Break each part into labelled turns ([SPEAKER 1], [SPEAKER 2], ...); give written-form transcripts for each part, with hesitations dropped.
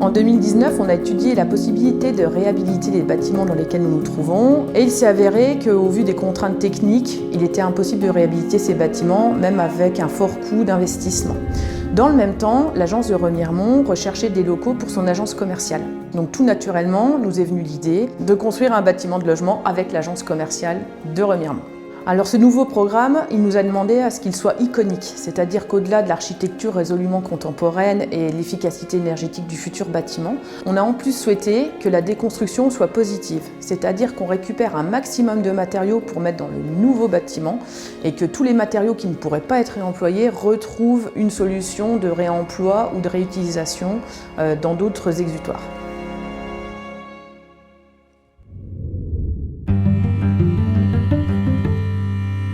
[SPEAKER 1] En 2019, on a étudié la possibilité de réhabiliter les bâtiments dans lesquels nous nous trouvons et il s'est avéré qu'au vu des contraintes techniques, il était impossible de réhabiliter ces bâtiments, même avec un fort coût d'investissement. Dans le même temps, l'agence de Remiremont recherchait des locaux pour son agence commerciale. Donc tout naturellement, nous est venue l'idée de construire un bâtiment de logement avec l'agence commerciale de Remiremont. Alors ce nouveau programme, il nous a demandé à ce qu'il soit iconique, c'est-à-dire qu'au-delà de l'architecture résolument contemporaine et l'efficacité énergétique du futur bâtiment, on a en plus souhaité que la déconstruction soit positive, c'est-à-dire qu'on récupère un maximum de matériaux pour mettre dans le nouveau bâtiment et que tous les matériaux qui ne pourraient pas être réemployés retrouvent une solution de réemploi ou de réutilisation dans d'autres exutoires.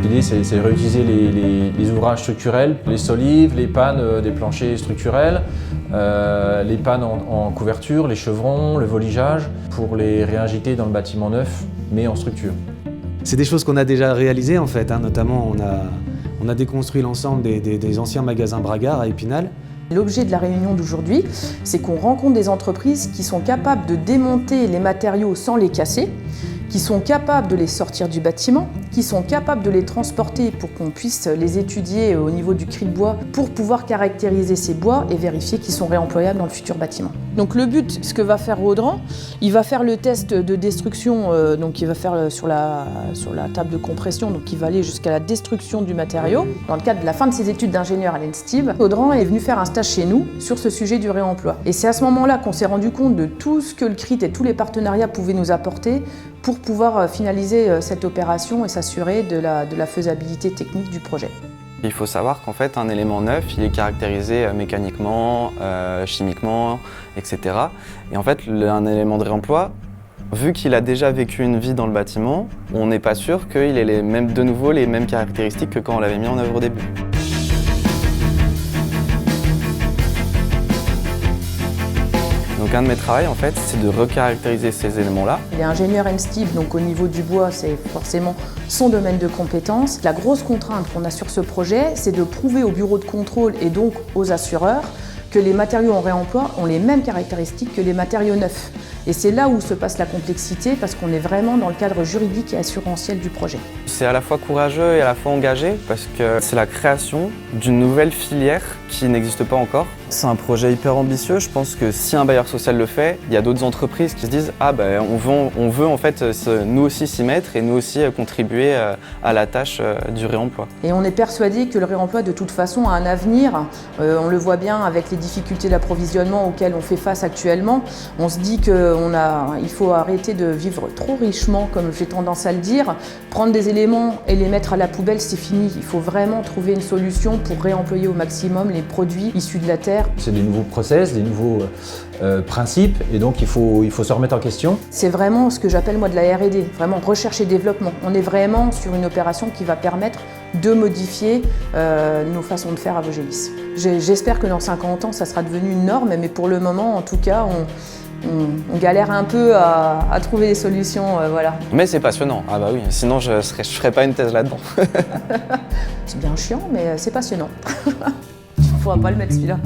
[SPEAKER 2] L'idée, c'est de réutiliser les ouvrages structurels, les solives, les pannes des planchers structurels, les pannes en couverture, les chevrons, le voligeage, pour les réinjecter dans le bâtiment neuf, mais en structure.
[SPEAKER 3] C'est des choses qu'on a déjà réalisées en fait, notamment on a déconstruit l'ensemble des anciens magasins Bragard à Épinal.
[SPEAKER 1] L'objet de la réunion d'aujourd'hui, c'est qu'on rencontre des entreprises qui sont capables de démonter les matériaux sans les casser, qui sont capables de les sortir du bâtiment, qui sont capables de les transporter pour qu'on puisse les étudier au niveau du cri de bois pour pouvoir caractériser ces bois et vérifier qu'ils sont réemployables dans le futur bâtiment. Donc le but, ce que va faire Audran, il va faire le test de destruction, donc il va faire sur la table de compression, donc il va aller jusqu'à la destruction du matériau. Dans le cadre de la fin de ses études d'ingénieur à l'ENSTIB, Audran est venu faire un stage chez nous sur ce sujet du réemploi. Et c'est à ce moment-là qu'on s'est rendu compte de tout ce que le CRIT et tous les partenariats pouvaient nous apporter pour pouvoir finaliser cette opération et s'assurer de la faisabilité technique du projet.
[SPEAKER 4] Il faut savoir qu'en fait, un élément neuf, il est caractérisé mécaniquement, chimiquement, etc. Et en fait, un élément de réemploi, vu qu'il a déjà vécu une vie dans le bâtiment, on n'est pas sûr qu'il ait de nouveau les mêmes caractéristiques que quand on l'avait mis en œuvre au début. Donc un de mes travaux, en fait, c'est de recaractériser ces éléments-là.
[SPEAKER 1] Il est ingénieur ENSTIB, donc au niveau du bois, c'est forcément son domaine de compétence. La grosse contrainte qu'on a sur ce projet, c'est de prouver au bureau de contrôle et donc aux assureurs que les matériaux en réemploi ont les mêmes caractéristiques que les matériaux neufs. Et c'est là où se passe la complexité, parce qu'on est vraiment dans le cadre juridique et assurantiel du projet.
[SPEAKER 4] C'est à la fois courageux et à la fois engagé, parce que c'est la création d'une nouvelle filière qui n'existe pas encore. C'est un projet hyper ambitieux. Je pense que si un bailleur social le fait, il y a d'autres entreprises qui se disent « Ah ben on veut en fait nous aussi s'y mettre et nous aussi contribuer à la tâche du réemploi ». Et
[SPEAKER 1] on est persuadé que le réemploi de toute façon a un avenir. On le voit bien avec les difficultés d'approvisionnement auxquelles on fait face actuellement. On se dit qu'il faut arrêter de vivre trop richement, comme j'ai tendance à le dire. Prendre des éléments et les mettre à la poubelle, c'est fini. Il faut vraiment trouver une solution pour réemployer au maximum les produits issus de la terre.
[SPEAKER 2] C'est des nouveaux process, des nouveaux principes, et donc il faut se remettre en question.
[SPEAKER 1] C'est vraiment ce que j'appelle moi de la R&D, vraiment recherche et développement. On est vraiment sur une opération qui va permettre de modifier nos façons de faire à Vaugelis. J'espère que dans 50 ans, ça sera devenu une norme, mais pour le moment, en tout cas, on galère un peu à trouver des solutions, voilà.
[SPEAKER 4] Mais c'est passionnant, ah bah oui, sinon je ferais pas une thèse là-dedans.
[SPEAKER 1] C'est bien chiant, mais c'est passionnant. Il ne faudra pas le mettre celui-là.